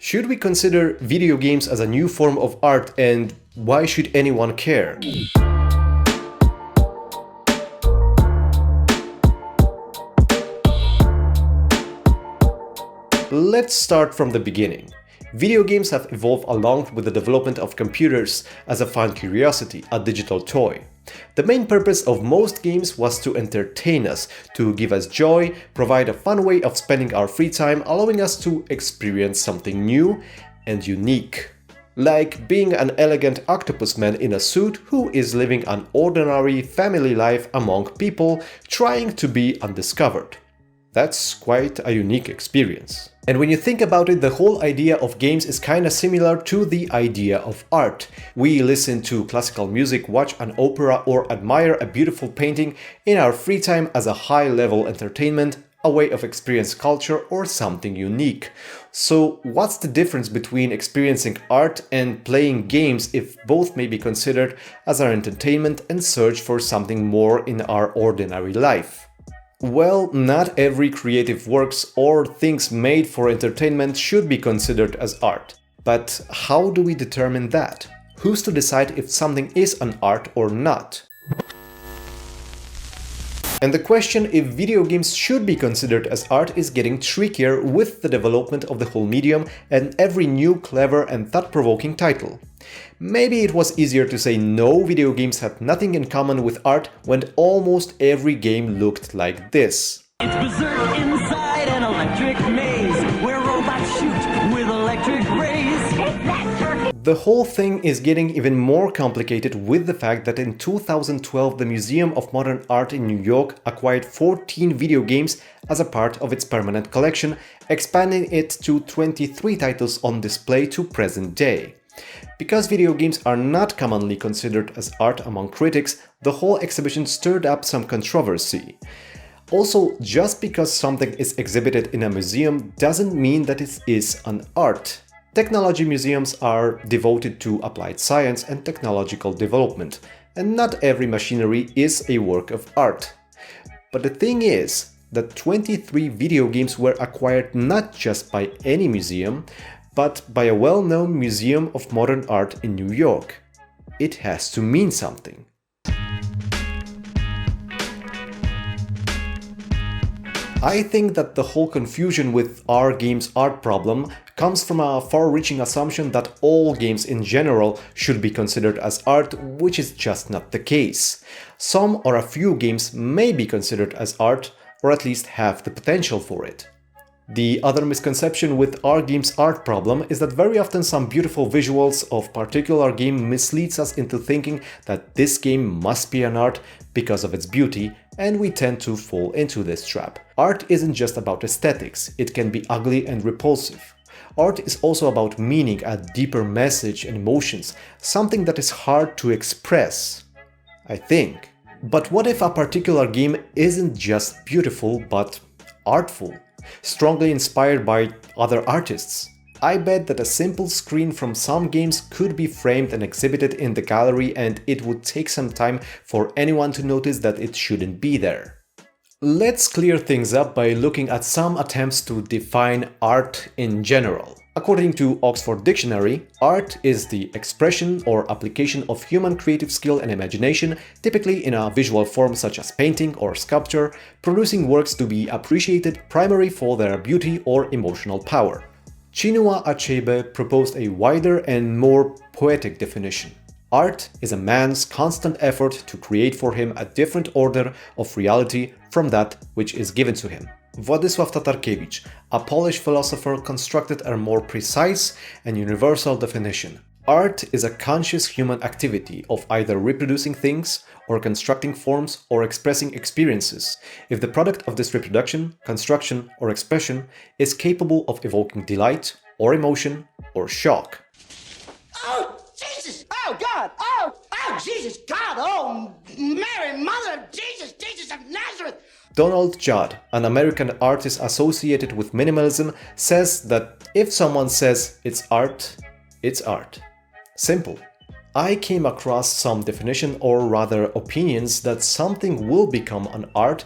Should we consider video games as a new form of art, and why should anyone care? Let's start from the beginning. Video games have evolved along with the development of computers as a fun curiosity, a digital toy. The main purpose of most games was to entertain us, to give us joy, provide a fun way of spending our free time, allowing us to experience something new and unique. Like being an elegant octopus man in a suit who is living an ordinary family life among people trying to be undiscovered. That's quite a unique experience. And when you think about it, the whole idea of games is kinda similar to the idea of art. We listen to classical music, watch an opera, or admire a beautiful painting in our free time as a high-level entertainment, a way of experiencing culture, or something unique. So what's the difference between experiencing art and playing games if both may be considered as our entertainment and search for something more in our ordinary life? Well, not every creative works or things made for entertainment should be considered as art. But how do we determine that? Who's to decide if something is an art or not? And the question if video games should be considered as art is getting trickier with the development of the whole medium and every new clever and thought-provoking title. Maybe it was easier to say no, video games had nothing in common with art when almost every game looked like this. It's berserk inside an electric maze where robots shoot with electric rays. The whole thing is getting even more complicated with the fact that in 2012 the Museum of Modern Art in New York acquired 14 video games as a part of its permanent collection, expanding it to 23 titles on display to present day. Because video games are not commonly considered as art among critics, the whole exhibition stirred up some controversy. Also, just because something is exhibited in a museum doesn't mean that it is an art. Technology museums are devoted to applied science and technological development, and not every machinery is a work of art. But the thing is that 23 video games were acquired not just by any museum, but by a well-known Museum of Modern Art in New York. It has to mean something. I think that the whole confusion with our game's art problem comes from a far-reaching assumption that all games in general should be considered as art, which is just not the case. Some or a few games may be considered as art, or at least have the potential for it. The other misconception with our game's art problem is that very often some beautiful visuals of particular game misleads us into thinking that this game must be an art because of its beauty, and we tend to fall into this trap. Art isn't just about aesthetics, it can be ugly and repulsive. Art is also about meaning, a deeper message and emotions, something that is hard to express, I think. But what if a particular game isn't just beautiful but artful? Strongly inspired by other artists? I bet that a simple screen from some games could be framed and exhibited in the gallery, and it would take some time for anyone to notice that it shouldn't be there. Let's clear things up by looking at some attempts to define art in general. According to Oxford Dictionary, art is the expression or application of human creative skill and imagination, typically in a visual form such as painting or sculpture, producing works to be appreciated primarily for their beauty or emotional power. Chinua Achebe proposed a wider and more poetic definition. Art is a man's constant effort to create for him a different order of reality from that which is given to him. Władysław Tatarkiewicz, a Polish philosopher, constructed a more precise and universal definition. Art is a conscious human activity of either reproducing things, or constructing forms, or expressing experiences, if the product of this reproduction, construction, or expression is capable of evoking delight, or emotion, or shock. Oh, Jesus! Oh, God! Oh, Jesus! God! Oh, Mary, Mother of Jesus! Jesus of Nazareth! Donald Judd, an American artist associated with minimalism, says that if someone says it's art, it's art. Simple. I came across some definition, or rather opinions, that something will become an art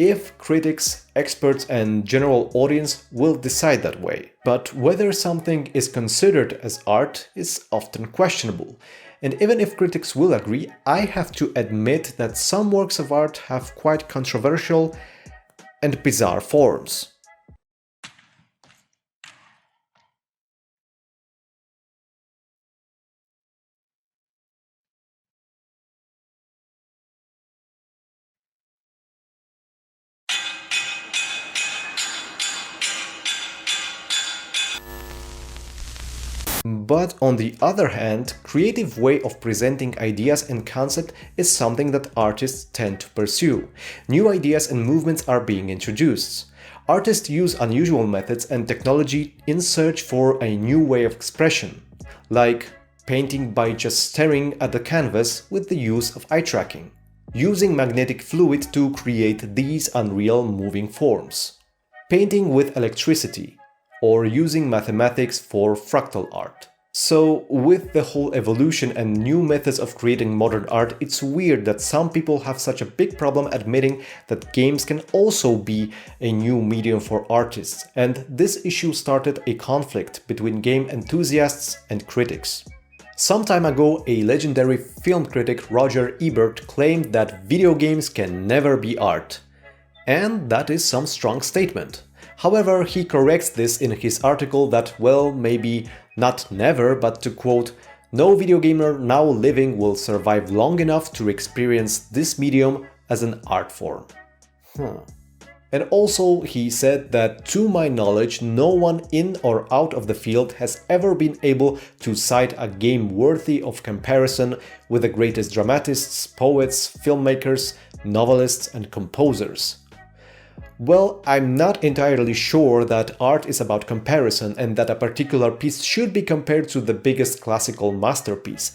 if critics, experts, and general audience will decide that way. But whether something is considered as art is often questionable. And even if critics will agree, I have to admit that some works of art have quite controversial and bizarre forms. But on the other hand, creative way of presenting ideas and concept is something that artists tend to pursue. New ideas and movements are being introduced. Artists use unusual methods and technology in search for a new way of expression, like painting by just staring at the canvas with the use of eye tracking, using magnetic fluid to create these unreal moving forms, painting with electricity, or using mathematics for fractal art. So, with the whole evolution and new methods of creating modern art, it's weird that some people have such a big problem admitting that games can also be a new medium for artists, and this issue started a conflict between game enthusiasts and critics. Some time ago, a legendary film critic, Roger Ebert, claimed that video games can never be art. And that is some strong statement. However, he corrects this in his article that, well, maybe not never, but to quote, "No video gamer now living will survive long enough to experience this medium as an art form." And also, he said that, to my knowledge, no one in or out of the field has ever been able to cite a game worthy of comparison with the greatest dramatists, poets, filmmakers, novelists, and composers. Well, I'm not entirely sure that art is about comparison and that a particular piece should be compared to the biggest classical masterpiece.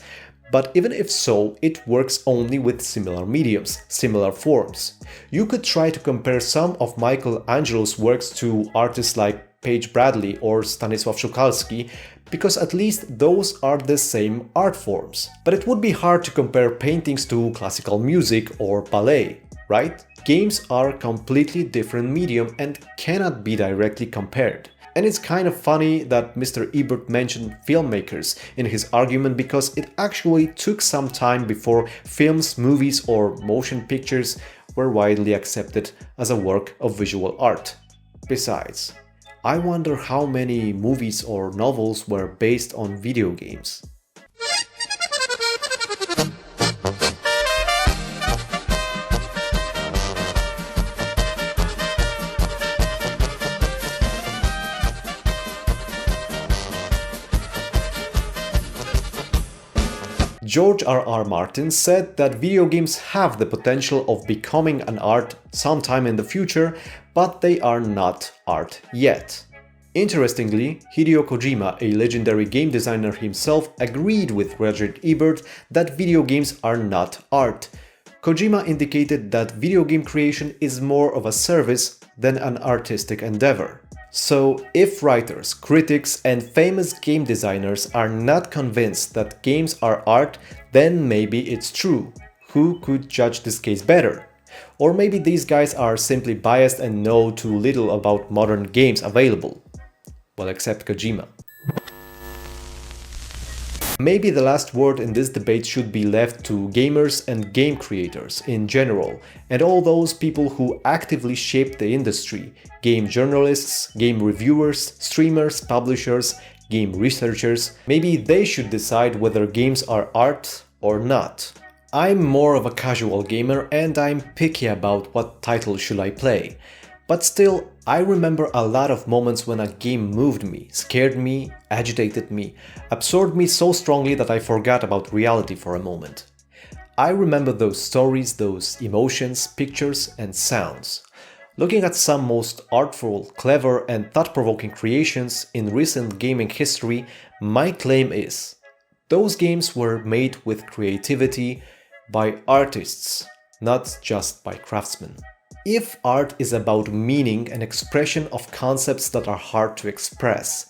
But even if so, it works only with similar mediums, similar forms. You could try to compare some of Michelangelo's works to artists like Paige Bradley or Stanisław Szukalski, because at least those are the same art forms. But it would be hard to compare paintings to classical music or ballet, right? Games are a completely different medium and cannot be directly compared. And it's kind of funny that Mr. Ebert mentioned filmmakers in his argument, because it actually took some time before films, movies, or motion pictures were widely accepted as a work of visual art. Besides, I wonder how many movies or novels were based on video games. George R.R. Martin said that video games have the potential of becoming an art sometime in the future, but they are not art yet. Interestingly, Hideo Kojima, a legendary game designer himself, agreed with Roger Ebert that video games are not art. Kojima indicated that video game creation is more of a service than an artistic endeavor. So, if writers, critics, and famous game designers are not convinced that games are art, then maybe it's true. Who could judge this case better? Or maybe these guys are simply biased and know too little about modern games available. Well, except Kojima. Maybe the last word in this debate should be left to gamers and game creators in general, and all those people who actively shape the industry: game journalists, game reviewers, streamers, publishers, game researchers. Maybe they should decide whether games are art or not. I'm more of a casual gamer and I'm picky about what title should I play. But still, I remember a lot of moments when a game moved me, scared me, agitated me, absorbed me so strongly that I forgot about reality for a moment. I remember those stories, those emotions, pictures, and sounds. Looking at some most artful, clever, and thought-provoking creations in recent gaming history, my claim is: those games were made with creativity by artists, not just by craftsmen. If art is about meaning and expression of concepts that are hard to express,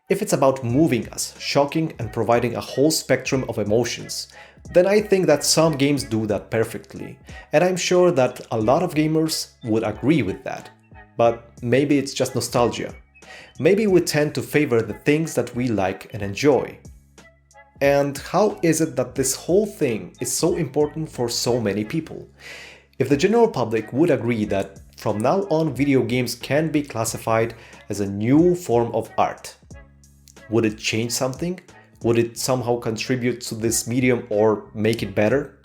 If it's about moving us, shocking and providing a whole spectrum of emotions, then I think that some games do that perfectly, and I'm sure that a lot of gamers would agree with that. But maybe it's just nostalgia. Maybe we tend to favor the things that we like and enjoy. And how is it that this whole thing is so important for so many people? If the general public would agree that from now on video games can be classified as a new form of art, would it change something? Would it somehow contribute to this medium or make it better?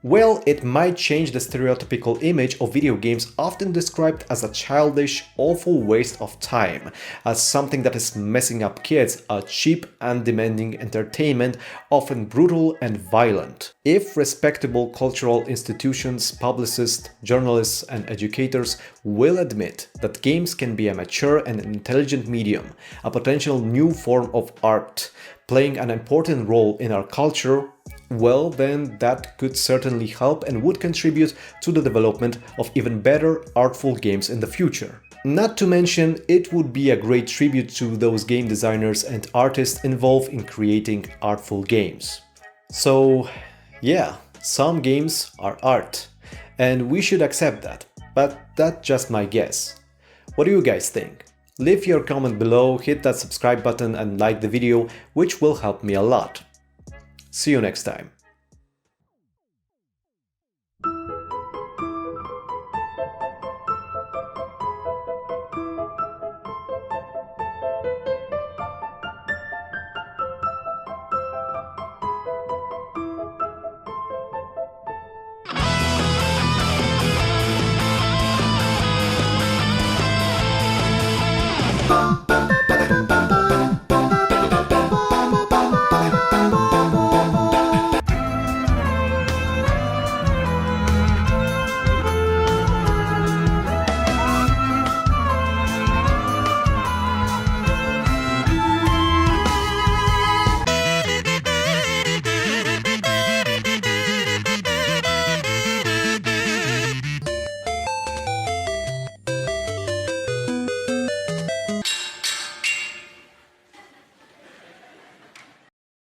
Well, it might change the stereotypical image of video games often described as a childish, awful waste of time, as something that is messing up kids, a cheap and demanding entertainment, often brutal and violent. If respectable cultural institutions, publicists, journalists and educators will admit that games can be a mature and intelligent medium, a potential new form of art, playing an important role in our culture, well, then that could certainly help and would contribute to the development of even better artful games in the future. Not to mention, it would be a great tribute to those game designers and artists involved in creating artful games. So, yeah, some games are art, and we should accept that, but that's just my guess. What do you guys think? Leave your comment below, hit that subscribe button and like the video, which will help me a lot. See you next time.